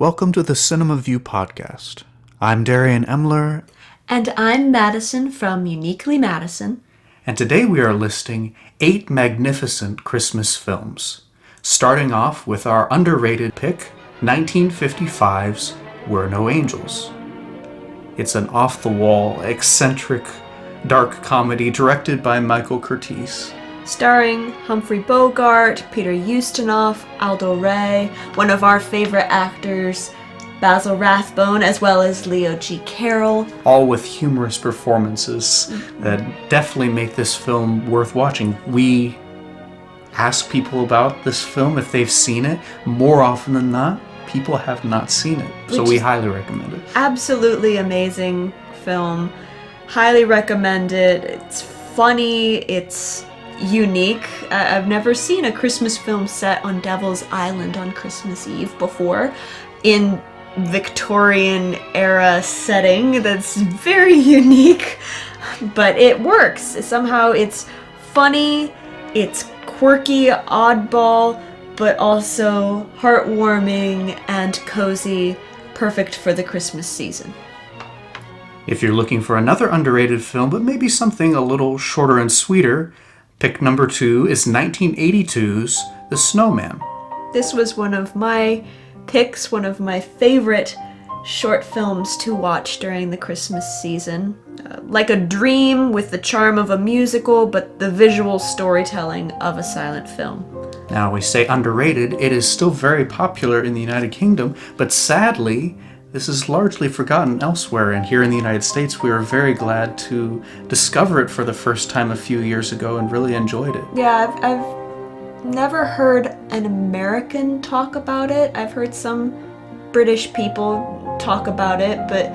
Welcome to the CinemaView podcast. I'm Darian Emler. And I'm Madison from Uniquely Madison. And today we are listing 8 magnificent Christmas films. Starting off with our underrated pick, 1955's Were No Angels. It's an off-the-wall, eccentric, dark comedy directed by Michael Curtiz. Starring Humphrey Bogart, Peter Ustinov, Aldo Ray, one of our favorite actors, Basil Rathbone, as well as Leo G. Carroll. All with humorous performances that definitely make this film worth watching. We ask people about this film if they've seen it. More often than not, people have not seen it. So we highly recommend it. Absolutely amazing film. Highly recommend it. It's funny. It's unique. I've never seen a Christmas film set on Devil's Island on Christmas Eve before in Victorian era setting. That's very unique, but it works. Somehow it's funny, it's quirky, oddball, but also heartwarming and cozy, perfect for the Christmas season. If you're looking for another underrated film, but maybe something a little shorter and sweeter, pick number 2 is 1982's The Snowman. This was one of my picks, one of my favorite short films to watch during the Christmas season. Like a dream with the charm of a musical, but the visual storytelling of a silent film. Now, we say underrated, it is still very popular in the United Kingdom, but sadly, this is largely forgotten elsewhere, and here in the United States, we were very glad to discover it for the first time a few years ago and really enjoyed it. Yeah, I've never heard an American talk about it. I've heard some British people talk about it, but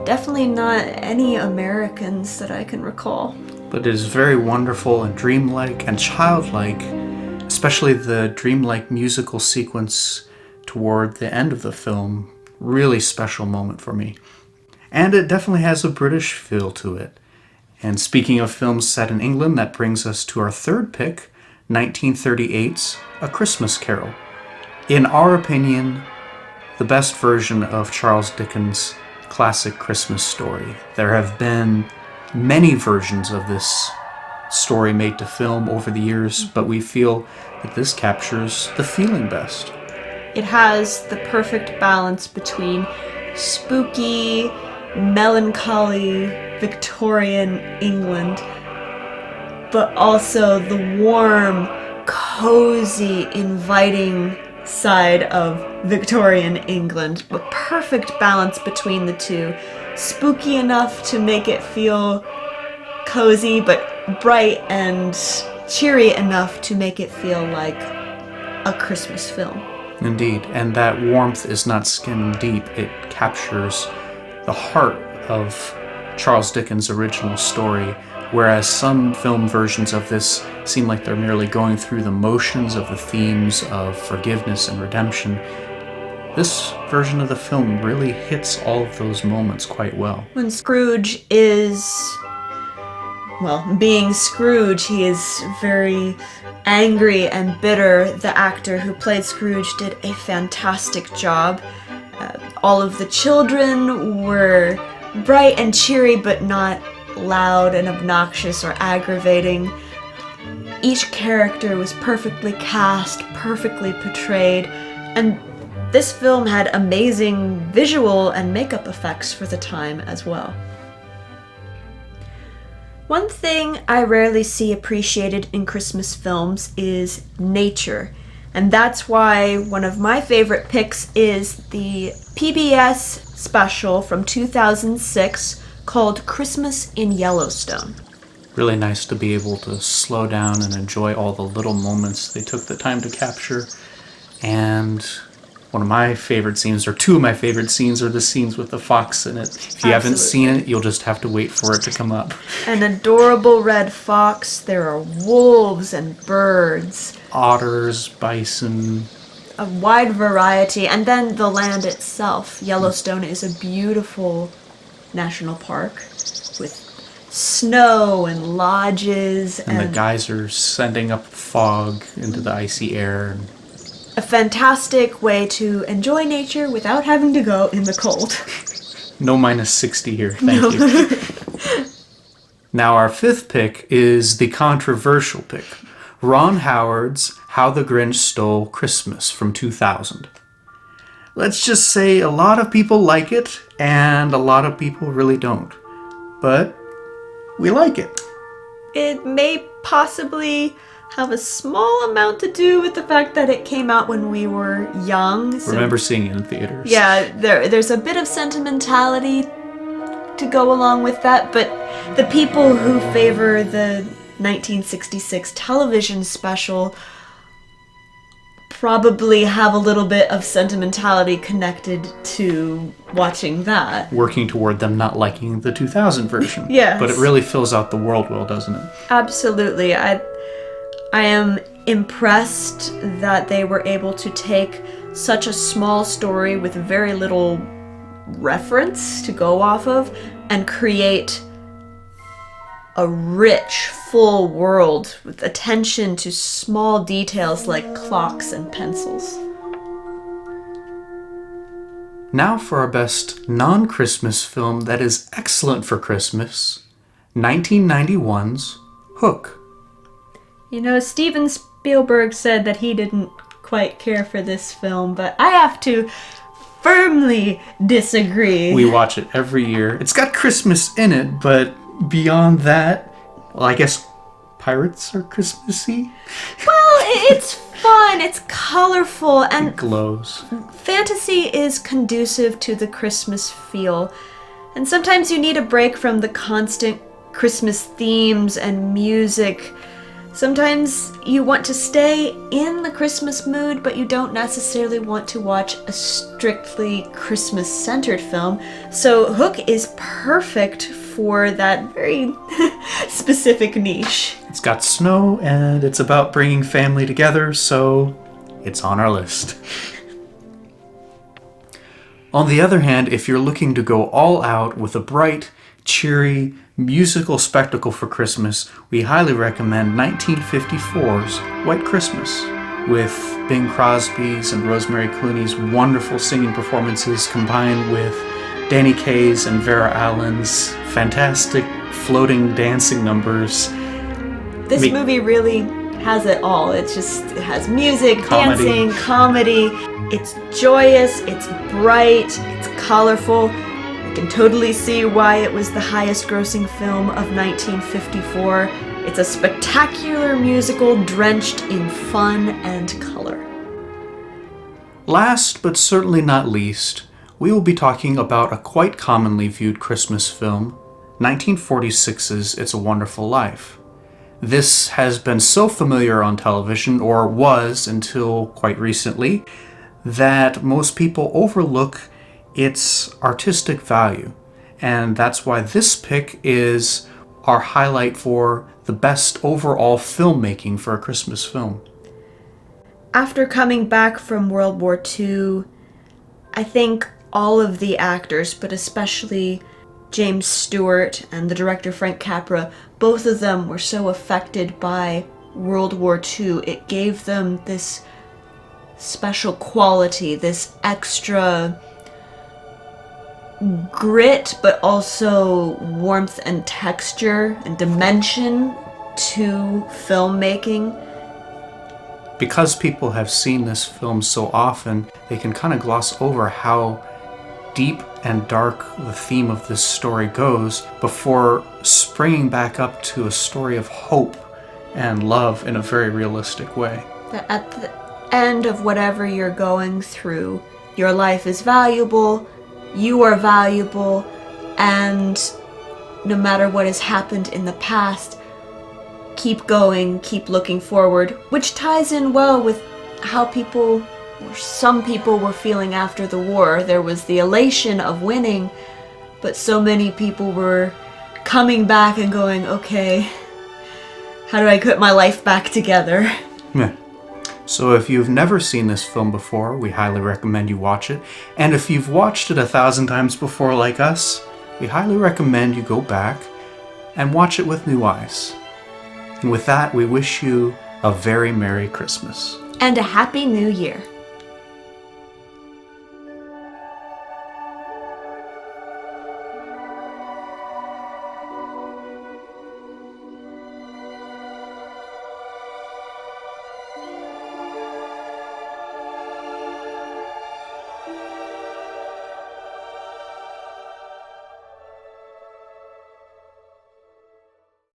definitely not any Americans that I can recall. But it is very wonderful and dreamlike and childlike, especially the dreamlike musical sequence toward the end of the film. Really special moment for me. And it definitely has a British feel to it. And speaking of films set in England, that brings us to our third pick, 1938's A Christmas Carol. In our opinion, the best version of Charles Dickens' classic Christmas story. There have been many versions of this story made to film over the years, but we feel that this captures the feeling best. It has the perfect balance between spooky, melancholy, Victorian England, but also the warm, cozy, inviting side of Victorian England. A perfect balance between the two. Spooky enough to make it feel cozy, but bright and cheery enough to make it feel like a Christmas film. Indeed, and that warmth is not skin deep. It captures the heart of Charles Dickens' original story, whereas some film versions of this seem like they're merely going through the motions of the themes of forgiveness and redemption. This version of the film really hits all of those moments quite well. When Scrooge is, being Scrooge, he is very angry and bitter. The actor who played Scrooge did a fantastic job. All of the children were bright and cheery, but not loud and obnoxious or aggravating. Each character was perfectly cast, perfectly portrayed, and this film had amazing visual and makeup effects for the time as well. One thing I rarely see appreciated in Christmas films is nature, and that's why one of my favorite picks is the PBS special from 2006 called Christmas in Yellowstone. Really nice to be able to slow down and enjoy all the little moments they took the time to capture. And one of my favorite scenes, or two of my favorite scenes, are the scenes with the fox in it. If you haven't seen it, you'll just have to wait for it to come up. An adorable red fox. There are wolves and birds. Otters, bison. A wide variety. And then the land itself. Yellowstone is a beautiful national park with snow and lodges. And the geysers sending up fog into the icy air. a fantastic way to enjoy nature without having to go in the cold. No minus 60 here, thank you. Now our fifth pick is the controversial pick. Ron Howard's How the Grinch Stole Christmas from 2000. Let's just say a lot of people like it, and a lot of people really don't. But we like it. It may possibly have a small amount to do with the fact that it came out when we were young. So Remember seeing it in theaters. yeah, there's a bit of sentimentality to go along with that, but the people who favor the 1966 television special probably have a little bit of sentimentality connected to watching that. Working toward them not liking the 2000 version. Yes. But it really fills out the world well, doesn't it? Absolutely. I am impressed that they were able to take such a small story with very little reference to go off of and create a rich, full world with attention to small details like clocks and pencils. Now for our best non-Christmas film that is excellent for Christmas, 1991's Hook. You know, Steven Spielberg said that he didn't quite care for this film, but I have to firmly disagree. We watch it every year. It's got Christmas in it, but beyond that, well, I guess pirates are Christmassy. Well, it's fun, it's colorful, and It glows. fantasy is conducive to the Christmas feel. And sometimes you need a break from the constant Christmas themes and music. Sometimes you want to stay in the Christmas mood, but you don't necessarily want to watch a strictly Christmas-centered film. So Hook is perfect for that very specific niche. It's got snow, and it's about bringing family together, so it's on our list. On the other hand, if you're looking to go all out with a bright, cheery, musical spectacle for Christmas, we highly recommend 1954's White Christmas, with Bing Crosby's and Rosemary Clooney's wonderful singing performances combined with Danny Kaye's and Vera Allen's fantastic floating dancing numbers. This movie really has it all. It has music, Comedy. dancing, comedy. It's joyous, it's bright, it's colorful. I can totally see why it was the highest grossing film of 1954. It's a spectacular musical drenched in fun and color. Last but certainly not least, we will be talking about a quite commonly viewed Christmas film, 1946's It's a Wonderful Life. This has been so familiar on television, or was until quite recently, that most people overlook its artistic value. And that's why this pick is our highlight for the best overall filmmaking for a Christmas film. After coming back from World War II, I think all of the actors, but especially James Stewart and the director Frank Capra, both of them were so affected by World War II. It gave them this special quality, this extra grit, but also warmth and texture and dimension to filmmaking. Because people have seen this film so often, they can kind of gloss over how deep and dark the theme of this story goes before springing back up to a story of hope and love in a very realistic way. That at the end of whatever you're going through, your life is valuable, you are valuable, and no matter what has happened in the past, keep going, keep looking forward, which ties in well with how some people were feeling after the war. There was the elation of winning, but so many people were coming back and going, okay, how do I put my life back together? Yeah. So if you've never seen this film before, we highly recommend you watch it. And if you've watched it 1,000 times before like us, we highly recommend you go back and watch it with new eyes. And with that, we wish you a very Merry Christmas. And a Happy New Year.